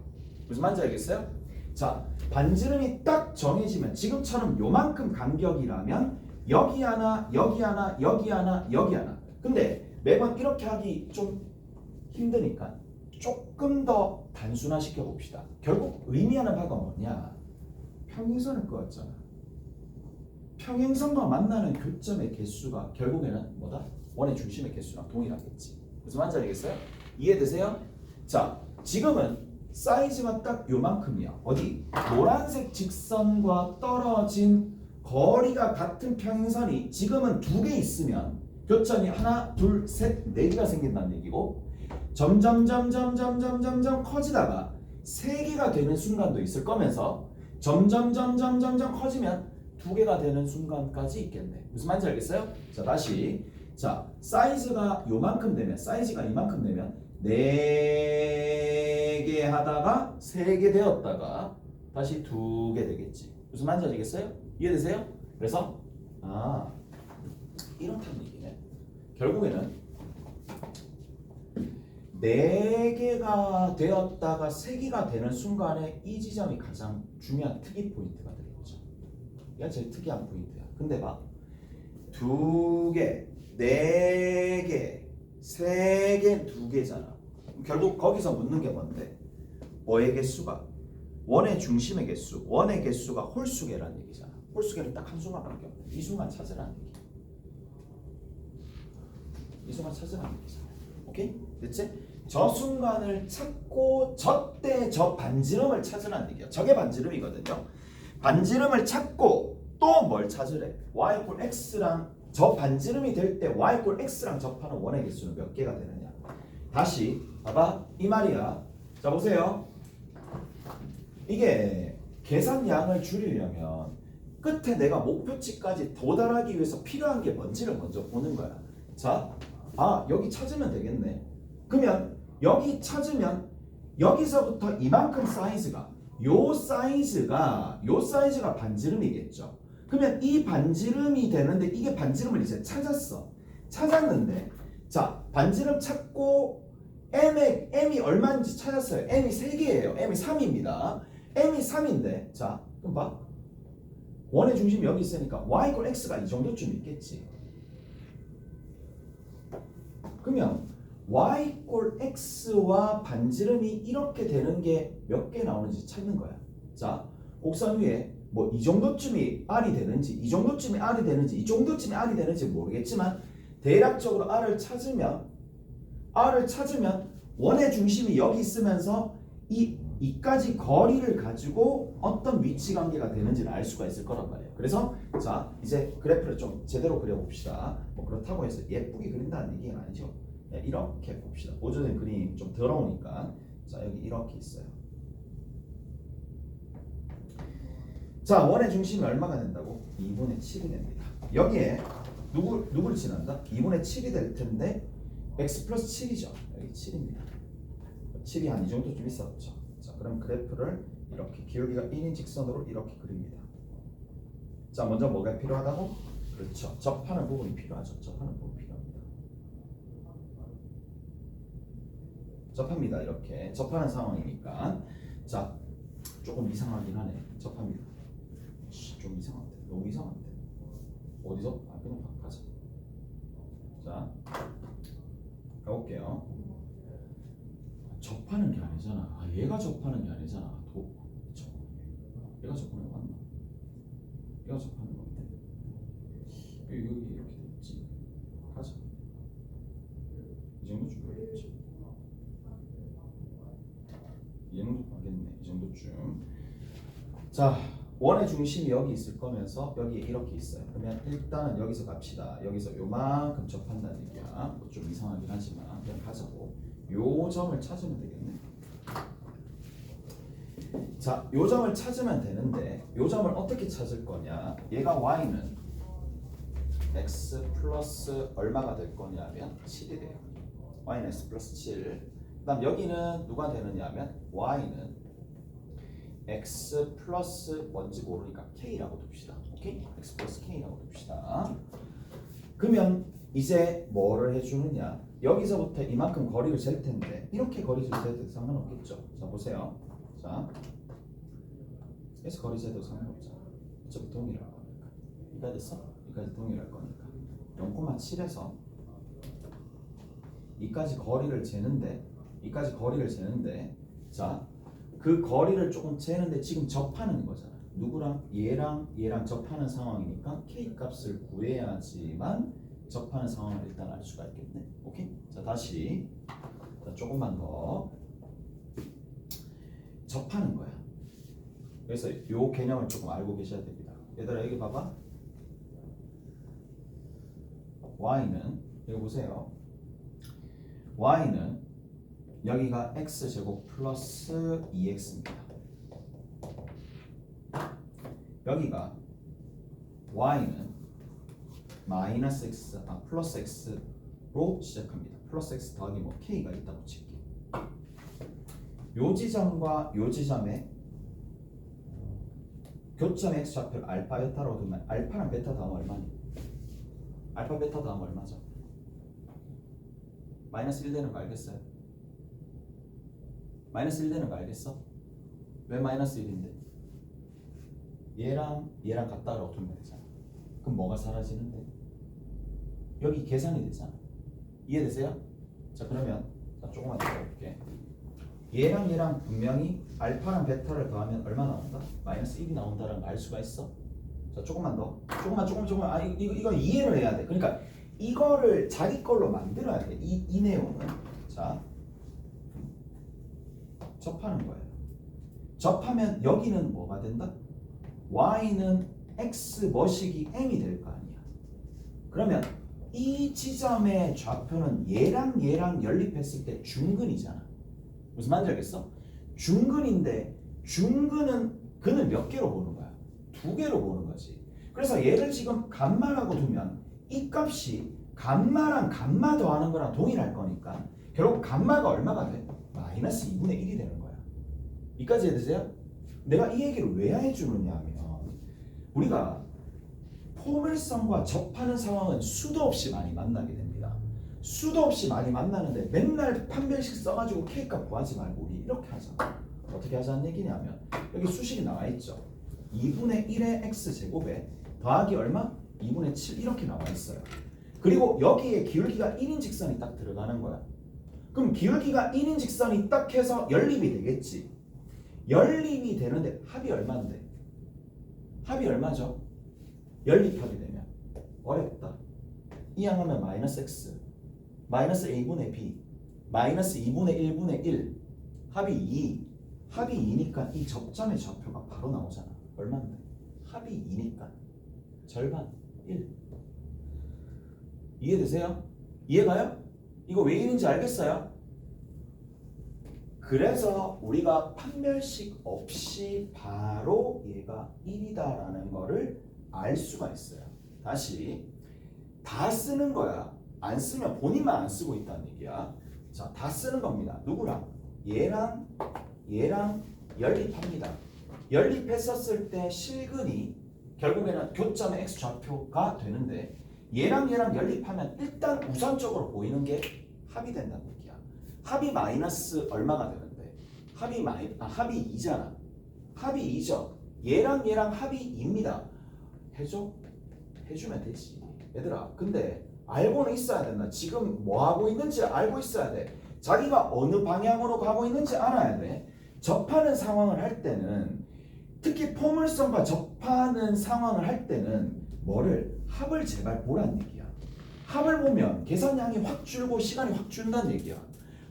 무슨 말인지 알겠어요? 자, 반지름이 딱 정해지면 지금처럼 요만큼 간격이라면 여기 하나, 여기 하나, 여기 하나, 여기 하나. 근데 매번 이렇게 하기 좀 힘드니까 조금 더 단순화시켜 봅시다. 결국 의미하는 바가 뭐냐? 평행선을 그었잖아. 평행선과 만나는 교점의 개수가 결국에는 뭐다? 원의 중심의 개수랑 동일하겠지. 무슨 말인지 알겠어요? 이해되세요? 자, 지금은 사이즈가 딱 요만큼이야. 어디? 노란색 직선과 떨어진 거리가 같은 평행선이 지금은 2개 있으면 교점이 하나, 둘, 셋, 4개가 생긴다는 얘기고, 점점 커지다가 3개가 되는 순간도 있을 거면서 점점 커지면 2개가 되는 순간까지 있겠네. 무슨 말인지 알겠어요? 자, 다시. 자, 사이즈가 요만큼 되면, 사이즈가 이만큼 되면 4개 하다가 3개 되었다가 다시 2개 되겠지. 무슨 말인지 알겠어요? 이해되세요? 그래서 이렇다는 얘기네. 결국에는 4개가 되었다가 3개가 되는 순간에 이 지점이 가장 중요한 특이 포인트가 되겠죠. 이게 제일 특이한 포인트야. 근데 봐, 2개, 4개, 3개, 2개잖아. 결국 거기서 묻는 게 뭔데? 뭐의 개수가? 원의 중심의 개수, 원의 개수가 홀수계라는 얘기잖아. 홀수계는 딱 한 순간밖에 없네. 이 순간 찾으라는 얘기. 이 순간 찾으라는 얘기잖아. 오케이? 됐지? 저 순간을 찾고 저때 저 반지름을 찾으라는 얘기야. 저게 반지름이거든요. 반지름을 찾고 또 뭘 찾으래? y = x랑 저 반지름이 될 때 y = x랑 접하는 원의 개수는 몇 개가 되느냐? 다시 봐봐, 이 말이야. 자, 보세요. 이게 계산량을 줄이려면 끝에 내가 목표치까지 도달하기 위해서 필요한 게 뭔지를 먼저 보는 거야. 자, 여기 찾으면 되겠네. 그러면 여기 찾으면 여기서부터 이만큼 사이즈가 요 사이즈가 반지름이겠죠. 그러면 이 반지름이 되는데, 이게 반지름을 이제 찾았는데, 자, 반지름 찾고 m이 얼마인지 찾았어요. m이 3개예요. m이 3입니다. m이 3인데, 자, 그럼 봐. 원의 중심이 여기 있으니까 y = x가 이 정도쯤 있겠지. 그러면 y = x와 반지름이 이렇게 되는 게 몇 개 나오는지 찾는 거야. 자, 곡선 위에 뭐 이 정도쯤이 R이 되는지 이 정도쯤이 R이 되는지 이 정도쯤이 R이 되는지 모르겠지만 대략적으로 R을 찾으면 원의 중심이 여기 있으면서 이까지 거리를 가지고 어떤 위치 관계가 되는지를 알 수가 있을 거란 말이에요. 그래서 자 이제 그래프를 좀 제대로 그려봅시다. 뭐 그렇다고 해서 예쁘게 그린다는 얘기는 아니죠. 네, 이렇게 봅시다. 보조된 그림이 좀 더러우니까 자 여기 이렇게 있어요. 자 원의 중심이 얼마가 된다고? 2분의 7이 됩니다. 여기에 누구를 지난다? 2분의 7이 될 텐데 x 플러스 7이죠. 여기 7입니다. 7이 한 이 정도쯤 있었죠. 자 그럼 그래프를 이렇게 기울기가 1인 직선으로 이렇게 그립니다. 자 먼저 뭐가 필요하다고? 그렇죠. 접하는 부분이 필요하죠. 접하는 부분이 필요합니다. 접합니다. 이렇게 접하는 상황이니까 자 조금 이상하긴 하네. 접합니다. 좀 이상한데 너무 이상한데 어디서? 아 그냥 가자. 자 가볼게요. 접하는 게 아니잖아. 아 얘가 접하는 게 아니잖아. 얘가 접하는 거 맞나? 얘가 접하는 건데 여기 이렇게 됐지. 가자. 이 정도쯤 되겠지. 이 정도 가겠네. 이 정도쯤. 자 원의 중심이 여기 있을 거면서 여기 이렇게 있어요. 그러면 일단은 여기서 갑시다. 여기서 요만큼 접한다는 얘기야. 뭐 좀 이상하긴 하지만 그냥 가자고. 요 점을 찾으면 되겠네. 자, 요 점을 찾으면 되는데 요 점을 어떻게 찾을 거냐? 얘가 y는 x 플러스 얼마가 될 거냐면 7이 돼요. y는 x 플러스 7. 그다음 여기는 누가 되느냐면 y는 x 플러스 뭔지 모르니까 k라고 둡시다. 오케이? x 플러스 k라고 둡시다. 그러면 이제 뭐를 해주느냐? 여기서부터 이만큼 거리를 잴 텐데 이렇게 거리를 재도 상관없겠죠. 자 보세요. 자 그래서 거리 재도 상관없잖아. 어차피 동일할 거니까. 이까지 됐어? 이까지 동일할 거니까 0,7에서 이까지 거리를 재는데 자 그 거리를 조금 재는데 지금 접하는 거잖아. 누구랑? 얘랑 접하는 상황이니까 k 값을 구해야지만 접하는 상황을 일단 알 수가 있겠네. 오케이? 자 다시 자, 조금만 더 접하는 거야. 그래서 요 개념을 조금 알고 계셔야 됩니다. 얘들아 여기 봐봐. y는 이거 보세요. y는 여기가 x제곱 플러스 2x입니다. 여기가 y는 마이너스 x, 플러스 x로 시작합니다. 플러스 x 더하기 뭐 k가 있다고 칠게. 요 지점과 요 지점에 교점 x좌표 알파 베타로 두면 알파랑 베타 다음 얼마니? 알파 베타 다음 얼마죠? 마이너스 1 되는 거 알겠어요? 마이너스 1 되는 거 알겠어? 왜 마이너스 1인데? 얘랑 같다라고 두면 되잖아. 그럼 뭐가 사라지는데? 여기 계산이 되잖아. 이해되세요? 자 그러면 자, 조금만 더 해볼게. 얘랑 분명히 알파랑 베타를 더하면 얼마 나온다? 마이너스 1이 나온다라는 걸 알 수가 있어. 자 조금만 더. 조금만. 아 이거 이해를 해야 돼. 그러니까 이거를 자기 걸로 만들어야 돼. 이 내용은. 자 접하는 거예요. 접하면 여기는 뭐가 된다? y는 x 머시기 m이 될 거 아니야. 그러면 이 지점의 좌표는 얘랑 연립했을 때 중근이잖아. 무슨 말인지 알겠어? 중근인데 중근은 근을 몇 개로 보는 거야? 2개로 보는 거지. 그래서 얘를 지금 감마라고 두면 이 값이 감마랑 감마 더하는 거랑 동일할 거니까 결국 감마가 얼마가 돼? 마이너스 2분의 1이 되는 거야. 이까지 해주세요? 내가 이 얘기를 왜 해주느냐 하면 우리가 포물선과 접하는 상황은 수도 없이 많이 만나게 됩니다. 수도 없이 많이 만나는데 맨날 판별식 써가지고 K값 구하지 말고 우리 이렇게 하자. 어떻게 하자는 얘기냐면 여기 수식이 나와 있죠. 2분의 1의 x제곱에 더하기 얼마? 2분의 7 이렇게 나와 있어요. 그리고 여기에 기울기가 1인 직선이 딱 들어가는 거야. 그럼 기울기가 1인 직선이 딱 해서 연립이 되겠지. 연립이 되는데 합이 얼마인데? 합이 얼마죠? 연립합이 되면 어렵다. 이항하면 마이너스 x 마이너스 a분의 b 마이너스 2분의 1분의 1 합이 2 합이 2니까 이 접점의 좌표가 바로 나오잖아. 얼마인데? 합이 2니까 절반 1. 이해되세요? 이해가요? 이거 왜 1인지 알겠어요? 그래서 우리가 판별식 없이 바로 얘가 1이다라는 거를 알 수가 있어요. 다시 다 쓰는 거야. 안 쓰면 본인만 안 쓰고 있다는 얘기야. 자, 다 쓰는 겁니다. 누구랑? 얘랑 연립합니다. 연립했었을 때 실근이 결국에는 교점의 x 좌표가 되는데 얘랑 연립하면 일단 우선적으로 보이는 게 합이 된다는 얘기야. 합이 마이너스 얼마가 되는데? 합이 2잖아. 합이 2죠. 얘랑 합이 2입니다. 해줘? 해주면 되지. 얘들아, 근데 알고는 있어야 된다. 지금 뭐 하고 있는지 알고 있어야 돼. 자기가 어느 방향으로 가고 있는지 알아야 돼. 접하는 상황을 할 때는 특히 포물선과 접하는 상황을 할 때는 뭐를? 합을 제발 보란 얘기야. 합을 보면 계산량이 확 줄고 시간이 확 준다는 얘기야.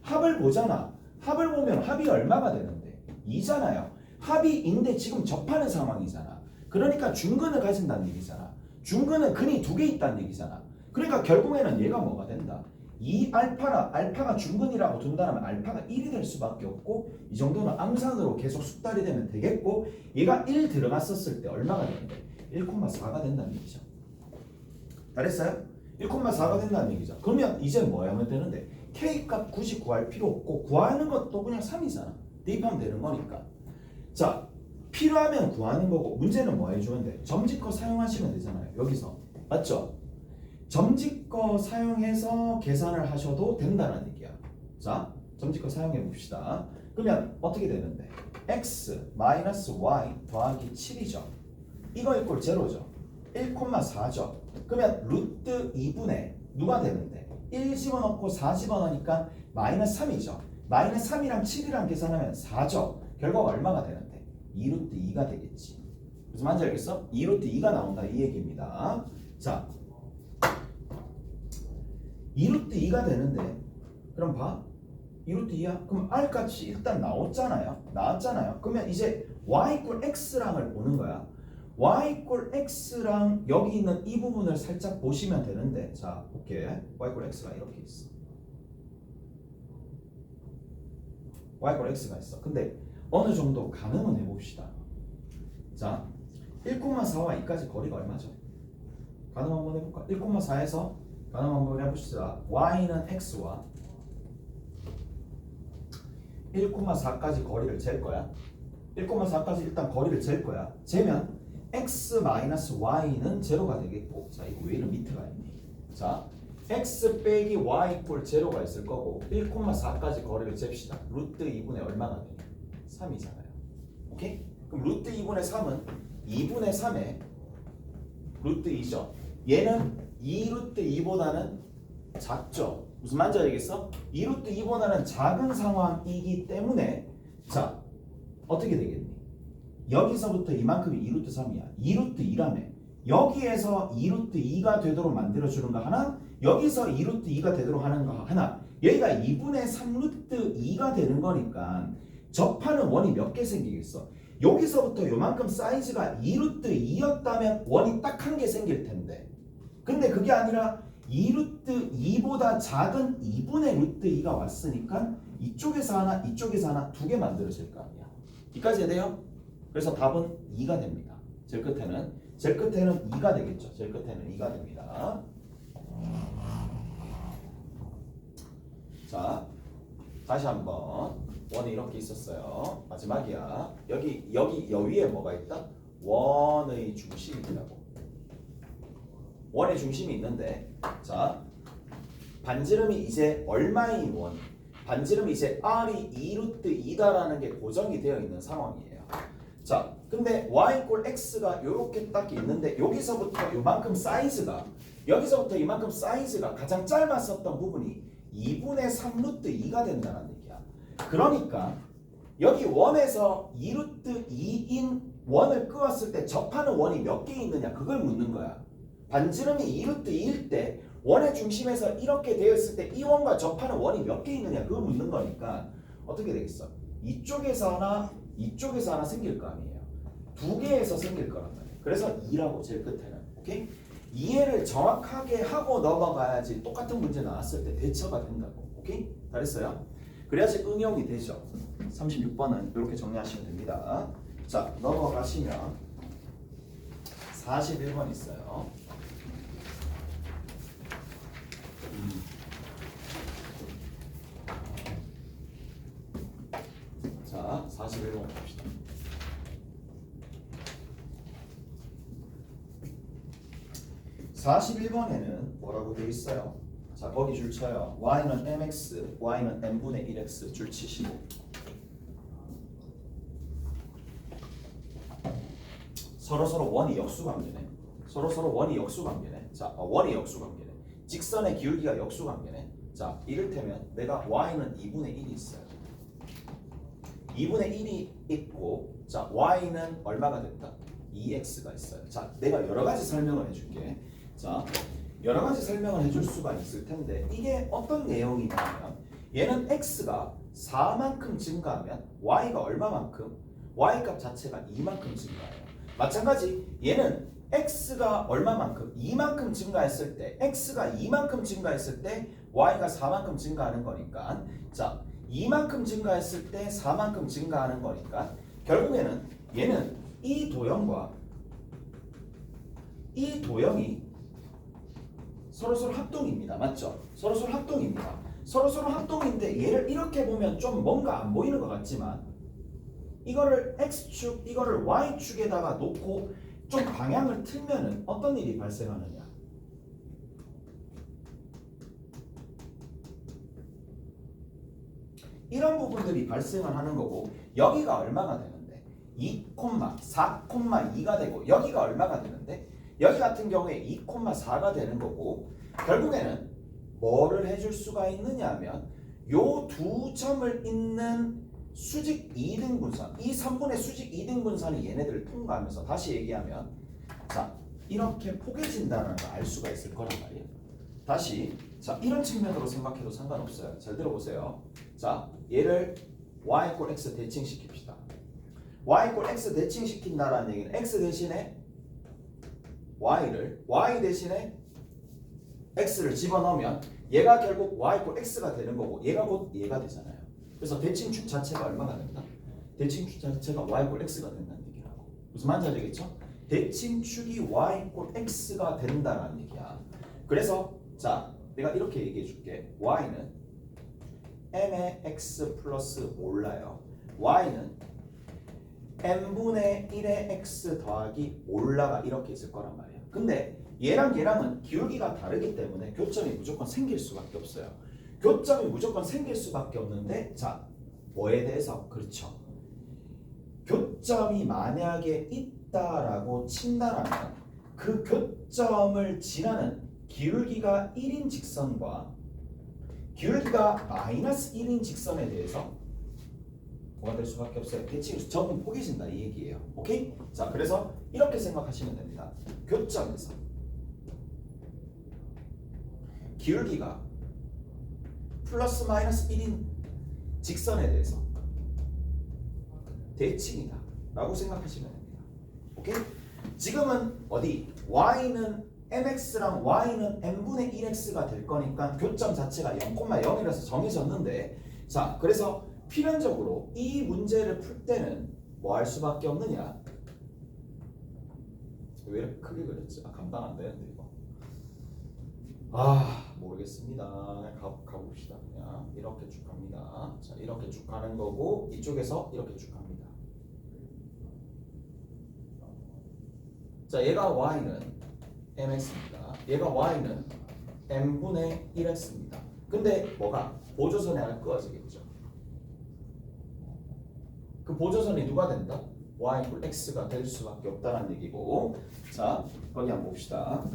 합을 보잖아. 합을 보면 합이 얼마가 되는데? 2잖아요. 합이 2인데 지금 접하는 상황이잖아. 그러니까 중근을 가진다는 얘기잖아. 중근은 근이 2개 있다는 얘기잖아. 그러니까 결국에는 얘가 뭐가 된다? 이 알파가 중근이라고 둔다면 알파가 1이 될 수밖에 없고 이 정도는 암산으로 계속 숙달이 되면 되겠고 얘가 1 들어갔었을 때 얼마가 되는데? 1,4가 된다는 얘기죠. 잘했어요? 1,4가 된다는 얘기죠. 그러면 이제 뭐 하면 되는데? K값 굳이 구할 필요 없고 구하는 것도 그냥 3이잖아. 대입하면 되는 거니까. 자, 필요하면 구하는 거고 문제는 뭐 해주면 돼? 점집거 사용하시면 되잖아요. 여기서. 맞죠? 점집거 사용해서 계산을 하셔도 된다는 얘기야. 자, 점집거 사용해 봅시다. 그러면 어떻게 되는데? x 마이너스 y 더하기 7이죠. 이거 이꼴 제로죠. 1,4죠. 그러면 루트 2분의 누가 되는데? 1 집어넣고 4 집어넣으니까 마이너스 3이죠. 마이너스 3이랑 7이랑 계산하면 4죠. 결과가 얼마가 되는데? 2루트 2가 되겠지. 무슨 말인지 알겠어? 2루트 2가 나온다 이 얘기입니다. 자, 2루트 2가 되는데 그럼 봐. 2루트 2야? 그럼 R값이 일단 나왔잖아요. 그러면 이제 y = x랑을 보는 거야. y = x랑 여기 있는 이 부분을 살짝 보시면 되는데 자, 볼게. y = x가 이렇게 있어. y = x가 있어. 근데 어느 정도 가늠은 해봅시다. 자, 1,4와 2까지 거리가 얼마죠? 가늠 한번 해볼까? 1,4에서 가늠 한번 해봅시다. y는 x와 1,4까지 거리를 잴 거야. 1,4까지 일단 거리를 잴 거야. 재면 x-y는 제로가 되겠고, 자 이거 왜는 밑에가 있니? 자, x 빼기 y = 제로가 있을 거고 1,4까지 거리를 잽시다. 루트 2분의 얼마가 되냐? 3이잖아요. 오케이? 그럼 루트 2분의 3은 2분의 3에 루트 2죠. 얘는 2루트 2보다는 작죠. 무슨 말인지 알겠어? 2루트 2보다는 작은 상황이기 때문에 자, 어떻게 되겠니? 여기서부터 이만큼이 2루트 3이야. 2루트 2라며. 여기에서 2루트 2가 되도록 만들어주는 거 하나, 여기서 2루트 2가 되도록 하는 거 하나. 여기가 2분의 3루트 2가 되는 거니까 접하는 원이 몇 개 생기겠어? 여기서부터 요만큼 사이즈가 2루트 2였다면 원이 딱 한 개 생길 텐데, 근데 그게 아니라 2루트 2보다 작은 2분의 루트 2가 왔으니까 이쪽에서 하나 이쪽에서 하나 두 개 만들어질 거 아니야. 여기까지 해야 돼요? 그래서 답은 2가 됩니다. 제일 끝에는 2가 되겠죠. 제일 끝에는 2가 됩니다. 자, 다시 한번. 원이 이렇게 있었어요. 마지막이야. 여기 위에 뭐가 있다? 원의 중심이 있다고. 원의 중심이 있는데, 자, 반지름이 이제 얼마의 원? 반지름이 이제 R이 2루트 2다라는 게 고정이 되어 있는 상황이에요. 자, 근데 y = x가 요렇게 딱 있는데 여기서부터 이만큼 사이즈가 가장 짧았었던 부분이 2분의 3루트 2가 된다는 얘기야. 그러니까 여기 원에서 2루트 2인 원을 끄었을 때 접하는 원이 몇 개 있느냐 그걸 묻는 거야. 반지름이 2루트 2일 때 원의 중심에서 이렇게 되었을 때 이 원과 접하는 원이 몇 개 있느냐 그걸 묻는 거니까 어떻게 되겠어? 이쪽에서 하나 생길 거 아니에요. 두 개에서 생길 거란 말이에요. 그래서 2라고 제일 끝에는. 오케이? 이해를 정확하게 하고 넘어가야지 똑같은 문제 나왔을 때 대처가 된다고. 오케이? 잘했어요? 그래야지 응용이 되죠. 36번은 이렇게 정리하시면 됩니다. 자, 넘어가시면 41번 있어요. 자, 41번 봅시다. 41번에는 뭐라고 되어 있어요? 자, 거기 줄 쳐요. y는 mx, y는 n분의 1x 줄 치시고 서로 원이 역수관계네. 서로 원이 역수관계네. 자, 원이 역수관계네. 직선의 기울기가 역수관계네. 자, 이를테면 내가 y는 2분의 1이 있어요. 2분의 1이 있고 자, y는 얼마가 됐다? 2x가 있어요. 자, 내가 여러 가지 설명을 해줄게. 자, 여러 가지 설명을 해줄 수가 있을 텐데 이게 어떤 내용이냐면 얘는 x가 4만큼 증가하면 y가 얼마만큼? y 값 자체가 2만큼 증가해요. 마찬가지 얘는 x가 얼마만큼? 2만큼 증가했을 때 x가 2만큼 증가했을 때 y가 4만큼 증가하는 거니까 자 2만큼 증가했을 때 4만큼 증가하는 거니까 결국에는 얘는 이 도형과 이 도형이 서로 합동입니다. 맞죠? 서로 합동입니다. 서로 합동인데 얘를 이렇게 보면 좀 뭔가 안 보이는 것 같지만 이거를 x축, 이거를 y축에다가 놓고 좀 방향을 틀면은 어떤 일이 발생하느냐? 이런 부분들이 발생을 하는 거고 여기가 얼마가 되는데 2,4,2가 되고 여기가 얼마가 되는데 여기 같은 경우에 2,4가 되는 거고 결국에는 뭐를 해줄 수가 있느냐 하면 요 두 점을 잇는 수직 2등분선 이 3분의 수직 2등분선이 얘네들을 통과하면서 다시 얘기하면 자 이렇게 포개진다는 걸 알 수가 있을 거란 말이에요. 다시 자 이런 측면으로 생각해도 상관없어요. 잘 들어보세요. 자 얘를 y = x 대칭시킵시다. y = x 대칭시킨다라는 얘기는 x 대신에 y 대신에 x를 집어넣으면 얘가 결국 y = x가 되는 거고 얘가 곧 얘가 되잖아요. 그래서 대칭축 자체가 얼마가 된다? 대칭축 자체가 y = x가 된다는 얘기라고. 무슨 말인지 알겠죠? 대칭축이 y = x가 된다는 얘기야. 그래서 자 내가 이렇게 얘기해 줄게. y는 m의 x 플러스 몰라요. y는 n분의 1의 x 더하기 올라가 이렇게 있을 거란 말이에요. 근데 얘랑은 기울기가 다르기 때문에 교점이 무조건 생길 수밖에 없어요. 교점이 무조건 생길 수밖에 없는데 자 뭐에 대해서? 그렇죠. 교점이 만약에 있다라고 친다라면 그 교점을 지나는 기울기가 1인 직선과 기울기가 마이너스 1인 직선에 대해서 뭐가 될 수밖에 없어요. 대칭 점은 포개진다 이 얘기예요. 오케이? 자 그래서 이렇게 생각하시면 됩니다. 교점에서 기울기가 플러스 마이너스 1인 직선에 대해서 대칭이다 라고 생각하시면 됩니다. 오케이? 지금은 어디? y는 mx랑 y는 n분의 1x가 될 거니까 교점 자체가 0,0이라서 정해졌는데 자 그래서 필연적으로 이 문제를 풀 때는 뭐 할 수밖에 없느냐? 왜 이렇게 크게 그렸지? 감당 안 되는데 이거. 모르겠습니다. 가봅시다. 그냥 이렇게 쭉 갑니다. 자 이렇게 쭉 가는 거고 이쪽에서 이렇게 쭉 갑니다. 자 얘가 y는 mx입니다. 얘가 y는 n분의 1x입니다. 근데 뭐가? 보조선이 하나 끄어지겠죠. 그 보조선이 누가 된다? y = x가 될 수밖에 없다는 얘기고 자 거기 한번 봅시다.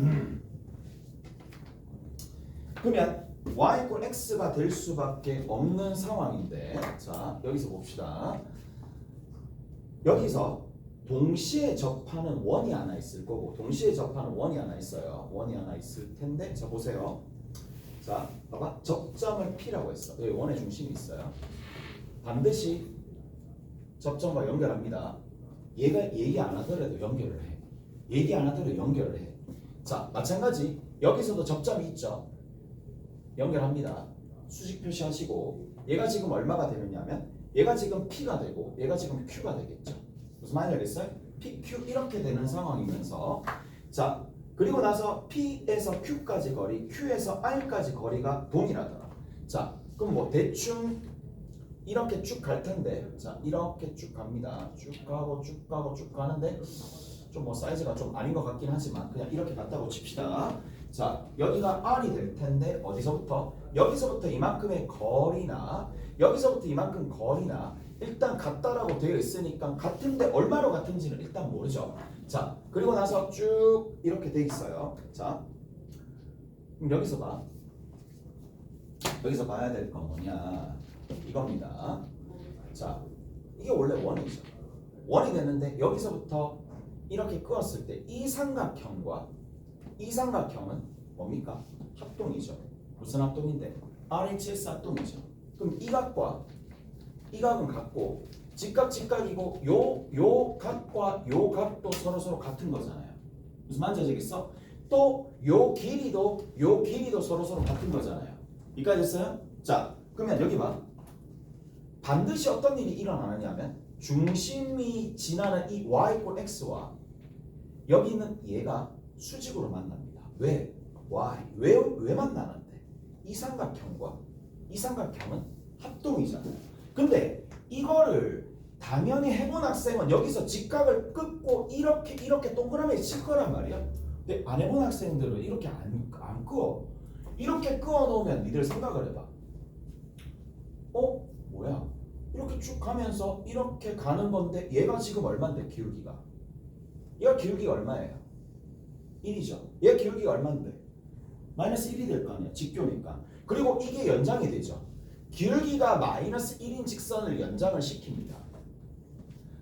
그러면 y = x가 될 수밖에 없는 상황인데 자 여기서 봅시다. 여기서 동시에 접하는 원이 하나 있을 거고 동시에 접하는 원이 하나 있어요. 원이 하나 있을 텐데 자 보세요. 자 봐봐 접점을 P라고 했어. 여기 원의 중심이 있어요. 반드시 접점과 연결합니다. 얘가 얘기 안 하더라도 연결을 해. 얘기 안 하더라도 연결을 해. 자 마찬가지 여기서도 접점이 있죠. 연결합니다. 수직 표시하시고 얘가 지금 얼마가 되느냐면 얘가 지금 P가 되고 얘가 지금 Q가 되겠죠. 무슨 말인지 알겠어요? P, Q 이렇게 되는 상황이면서 자 그리고 나서 P에서 Q까지 거리, Q에서 R까지 거리가 동일하더라. 자 그럼 뭐 대충 이렇게 쭉 갈 텐데 자 이렇게 쭉 갑니다. 쭉 가고 쭉 가고 쭉 가는데 좀 뭐 사이즈가 좀 아닌 것 같긴 하지만 그냥 이렇게 갔다고 칩시다. 자 여기가 R이 될 텐데 어디서부터? 여기서부터 이만큼의 거리나 여기서부터 이만큼 거리나 일단 같다라고 되어 있으니까 같은데 얼마로 같은지는 일단 모르죠. 자 그리고 나서 쭉 이렇게 돼 있어요. 자 그럼 여기서 봐. 여기서 봐야 될 건 뭐냐 이겁니다. 자 이게 원래 원이죠. 원이 됐는데 여기서부터 이렇게 끄었을 때 이 삼각형과 이 삼각형은 뭡니까? 합동이죠. 무슨 합동인데? RHS 합동이죠. 그럼 이 각과 이 각은 같고 직각 직각이고 요 각과 요 각도 서로 같은 거잖아요. 무슨 말인지 아시겠어? 또 요 길이도 서로 같은 거잖아요. 이까지 했어요? 자 그러면 여기 봐. 반드시 어떤 일이 일어나느냐면 중심이 지나는 이 y = x와 여기 있는 얘가 수직으로 만납니다. 왜? y. 왜 만나는데? 이 삼각형과 이 삼각형은 합동이잖아요. 근데 이거를 당연히 해본 학생은 여기서 직각을 끊고 이렇게 동그라미에 칠 거란 말이야. 근데 안 해본 학생들은 이렇게 안 끄어. 이렇게 끄어 놓으면 니들 생각을 해봐. 뭐야? 이렇게 쭉 가면서 이렇게 가는 건데 얘가 지금 얼만데 기울기가? 얘가 기울기가 얼마예요? 1이죠. 얘 기울기가 얼만데? 마이너스 1이 될 거 아니야. 직교니까. 그리고 이게 연장이 되죠. 기울기가 마이너스 1인 직선을 연장을 시킵니다.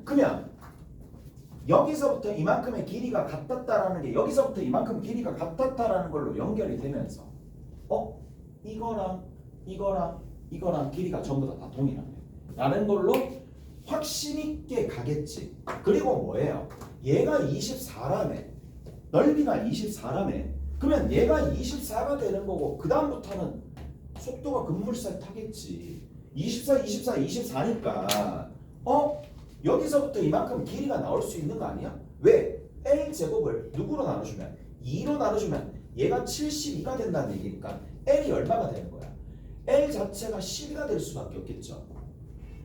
그러면 여기서부터 이만큼의 길이가 같았다라는 게 여기서부터 이만큼 길이가 같았다라는 걸로 연결이 되면서 이거랑 길이가 전부 다 동일하네 라는 걸로 확신 있게 가겠지. 그리고 뭐예요? 얘가 24라네. 넓이가 24라네. 그러면 얘가 24가 되는 거고 그 다음부터는 속도가 급물살 타겠지. 24니까 여기서부터 이만큼 길이가 나올 수 있는 거 아니야? 왜? L제곱을 누구로 나눠주면? 2로 나눠주면 얘가 72가 된다는 얘기니까 L이 얼마가 되는 거야? L 자체가 12가 될 수밖에 없겠죠.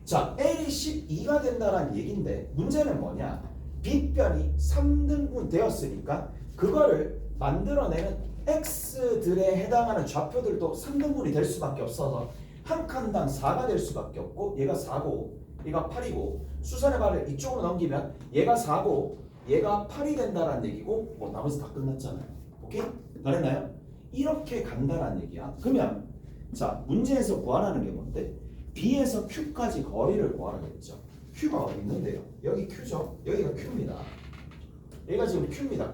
자, L이 12가 된다는 얘기인데 문제는 뭐냐? 빗변이 3등분 되었으니까 그거를 만들어내는 X들에 해당하는 좌표들도 3등분이 될 수밖에 없어서 한 칸당 4가 될 수밖에 없고 얘가 4고 얘가 8이고 수선의 발을 이쪽으로 넘기면 얘가 4고 얘가 8이 된다는 얘기고 뭐 나머지 다 끝났잖아요. 오케이? 잘했나요? 이렇게 간다는 얘기야. 그러면 자 문제에서 구하라는 게 뭔데? B에서 Q까지 거리를 구하라겠죠. Q가 어디 있는데요? 여기 Q죠. 여기가 Q입니다. 얘가 지금 Q입니다.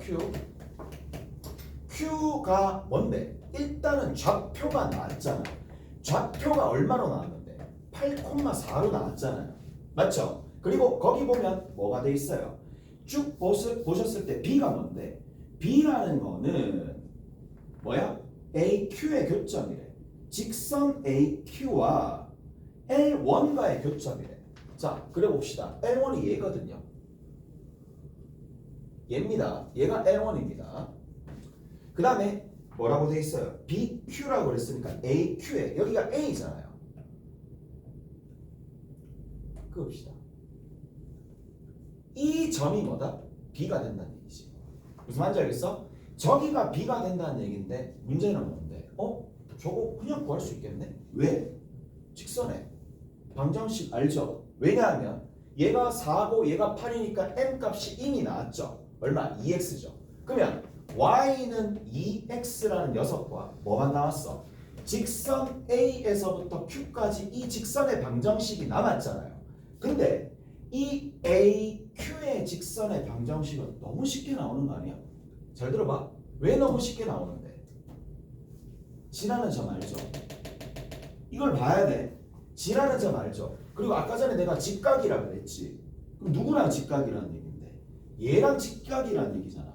Q가 뭔데? 일단은 좌표가 나왔잖아요. 좌표가 얼마로 나왔는데? 8,4로 나왔잖아요. 맞죠? 그리고 거기 보면 뭐가 돼 있어요? 쭉 보셨을 때 B가 뭔데? B라는 거는 뭐야? AQ의 교점이래. 직선 AQ와 L1과의 교점이래. 자, 그래 봅시다. L1이 얘거든요. 얘입니다. 얘가 L1입니다. 그 다음에 뭐라고 돼 있어요? BQ라고 그랬으니까 AQ에 여기가 A잖아요. 그읍시다. 이 점이 뭐다? B가 된다는 얘기지. 무슨 말인지 알겠어? 저기가 B가 된다는 얘기인데 문제는 뭔데? 저거 그냥 구할 수 있겠네? 왜? 직선에 방정식 알죠? 왜냐하면 얘가 4고 얘가 8이니까 m 값이 이미 나왔죠. 얼마? 2x죠. 그러면 y는 2x라는 녀석과 뭐만 나왔어? 직선 A에서부터 Q까지 이 직선의 방정식이 남았잖아요. 근데 이 AQ의 직선의 방정식은 너무 쉽게 나오는 거 아니야? 잘 들어봐. 왜 너무 쉽게 나오는데? 지나는 점 알죠? 이걸 봐야 돼. 지나는 점 알죠? 그리고 아까 전에 내가 직각이라 그랬지. 그럼 누구랑 직각이라는 얘기인데? 얘랑 직각이라는 얘기잖아.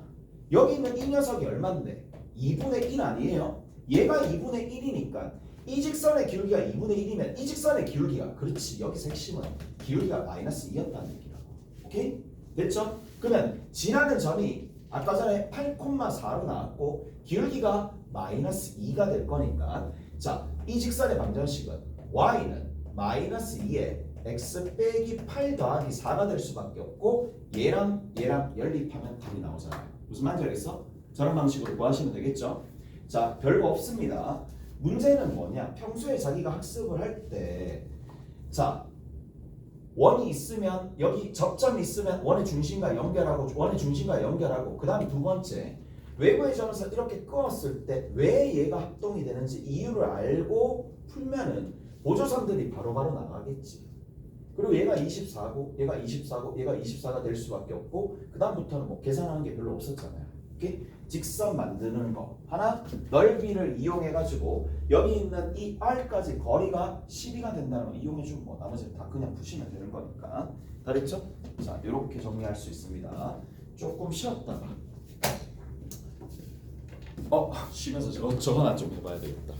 여기 있는 이 녀석이 얼마인데? 2분의 1 아니에요? 얘가 2분의 1이니까 이 직선의 기울기가 2분의 1이면 이 직선의 기울기가 그렇지. 여기서 핵심은 기울기가 마이너스 2였다는 얘기라고. 오케이? 됐죠? 그러면 지나는 점이 아까 전에 8,4로 나왔고 기울기가 마이너스 2가 될 거니까 자, 이 직선의 방정식은 y는 마이너스 2에 x 빼기 8 더하기 4가 될 수밖에 없고 얘랑 연립하면 답이 나오잖아요. 무슨 말인지 알겠어? 저런 방식으로 구하시면 되겠죠? 자, 별거 없습니다. 문제는 뭐냐? 평소에 자기가 학습을 할 때 자, 원이 있으면 여기 접점이 있으면 원의 중심과 연결하고 그 다음에 두 번째 외부의 점에서 이렇게 끊었을 때 왜 얘가 합동이 되는지 이유를 알고 풀면은 보조선들이 바로바로 나가겠지. 그리고 얘가 24고 얘가 24고 얘가 24가 될 수밖에 없고 그 다음부터는 뭐 계산하는 게 별로 없었잖아요. 오케이? 직선 만드는 거 하나, 넓이를 이용해 가지고 여기 있는 이 R까지 거리가 12가 된다는 거 이용해 주면 뭐 나머지 다 그냥 푸시면 되는 거니까. 다 됐죠? 자, 이렇게 정리할 수 있습니다. 조금 쉬었다가 쉬면서 저거 하나 좀 해봐야 되겠다.